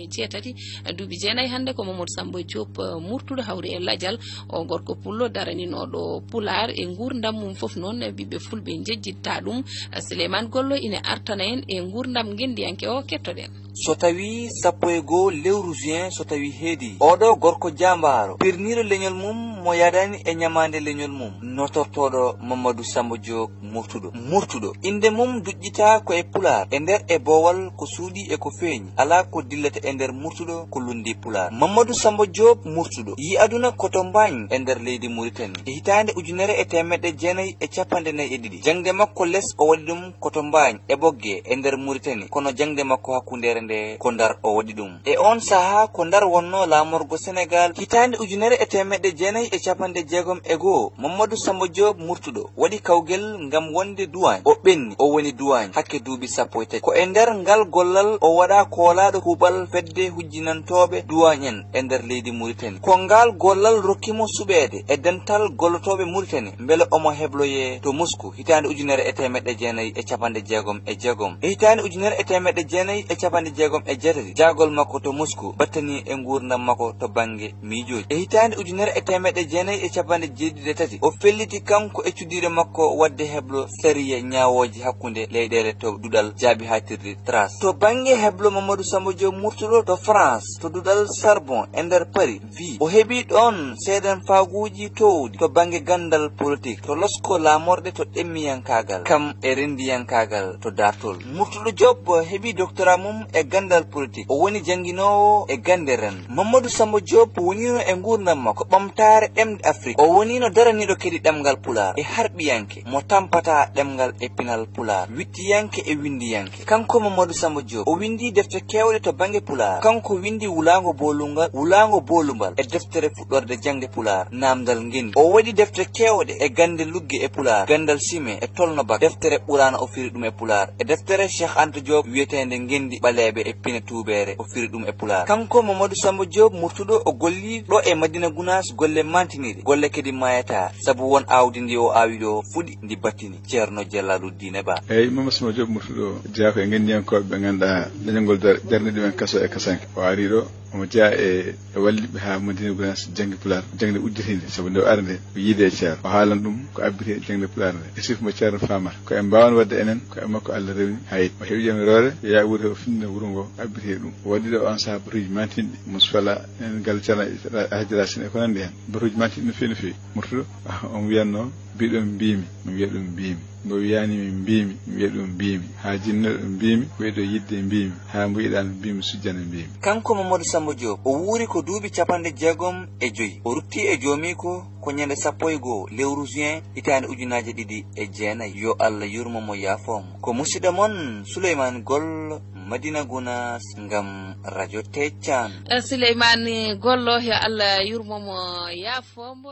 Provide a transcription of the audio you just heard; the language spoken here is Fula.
jeetati duuɓi jeenayi hannde ko Mamadou Samba Diop murtuɗo hawri e ladial o gorko pullo daraninoɗo pular e gurdam mum fof noon ɓiɓɓe fulɓe jejjitta ɗum Souleymane Gollo ina artana en e gurdam gendiyanke o kettoɗen. So tawi sappo e goo lewru juin so tawi heedi oɗo gorko jambaro pirniɗo leñol mum mo yadani e ñamande leñol mum notortoɗo Mamadou Samba Diop murtuɗo inde mum duƴƴita ko e pular e nder e bowal ko suuɗi e ko feeñi ala ko dillata e nder murtuɗo ko lundi pular. Mamadou Samba Diop murtuɗo yi aduna koto Mbagne e nder leydi Mauritanie e hitande 1942 jangde makko less o waɗi ɗum koto Mbagne e Bogge e nder Mauritanie kono jangde makko hakkundere nde ko Ndar o waɗi ɗum e on saha ko Ndar wonno lamorgo Sénégal hitande 1961 Mamadou Samba Diop murtuɗo waɗi kawgel ngam wonde duwagne o ɓenni o woni duwagne hakke duuɓi 13 ko e nder ngal gollal o waɗa koolaɗo kuuɓal fedde hujjinantoɓe duwagne en e nder leydi Mauritanie ko ngal gollal rokkimo suɓede e dental gollotoɓe Mauritanie beele omo hebloye to Moscou hitande 1966 e hitande 1967 jagol makko to Moscou battani e gurdam makko to banggue miijoji e hitande 1973 o felliti kanko e cuddire makko wadde heblo sariya ñawoji hakkunde leyɗele to duɗal jaabi hatirde trace to banggue heblo Mamadou Samba Diop murtuɗo to France to duɗal Charbon e nder Paris wi o heeɓi ɗon seeɗan faaguji towdi to banggue gandal politique to losko lamorɗe to ɗemmiyankagal kam e rendiyankagal to dartol murtuɗo Diop heeɓi doctorat mum e gandal politique o woni jangguinowo e gande ren Mamadou Samba Diop wonino e gurdam makko ɓamtare ɗemde Afrique o wonino daraniɗo kadi ɗemgal pular e harɓiyanke mo tampata ɗemgal e pinal pular wittiyanke e windiyanke kanko Mamadou Samba Diop o windi defte kewɗe to banggue pular kanko windi wulago bolumbal e deftere fuɗɗorde jangde pular namdal ngendi o waɗi defte kewɗe e gande lugge e pular gandal sime e tolnobak deftere ɓurana o firi ɗum e pular e deftere Cheikh Anta Diop wiyetende ngendi ɓaleɓe e pine tuubere o firi ɗum e pular kanko Mamadou Samba Diop murtuɗo o golli ɗo e Madina Gounass golle mantiniɗe golle kadi mayata saabu won awdi ndi o awi ɗo fuɗi ndi battini ceerno Jalaluddin Ba eyyi Mamadou Samba Diop murtuɗo jeeya e gendiyankoɓe ɓe ganduɗa leñolngol darni ɗumen kaso e kasanke o ari ɗo omo jeeya e walliɓe ha Madina Gounass jangde pular jangde udditinde saabu nde o arde o yiide e ceerno o haalan ɗum ko abbiti e jangde pular nde e sifmo ceerno famata ko en mbawan wadde enen ko e makko Allah rewni hayit o heeɓi jamirore ya wuuri o finde wuuro ngo abbiti ɗum o waɗi ɗo on saaha batuji mantinɗi musfala en gal ceerno Hadjira Sine e ko nandi hen batuji mantinɗi no fewi no fewi murtuɗo on wiyanno mbiɗon mbimi mi wiya ɗum mbimi mbo wiyanimi mbimi mi wiya ɗum mbimi ha jinnoɗo mbimi ɓeydo yidde mbimi ha mbiɗano mbimi sujjana mbimi kanko Mamadou Samba Diop o wuuri ko duuɓi 65 o rutti e jomiko ko ñande 11 lewru juin hitande 2009 yo Allah yurmomo yaafomo ko musidɗo moon Souleymane Gollo Madina Gounass ngam radio Teccan Souleymane Gollo yo Allah yurmomo yaafomo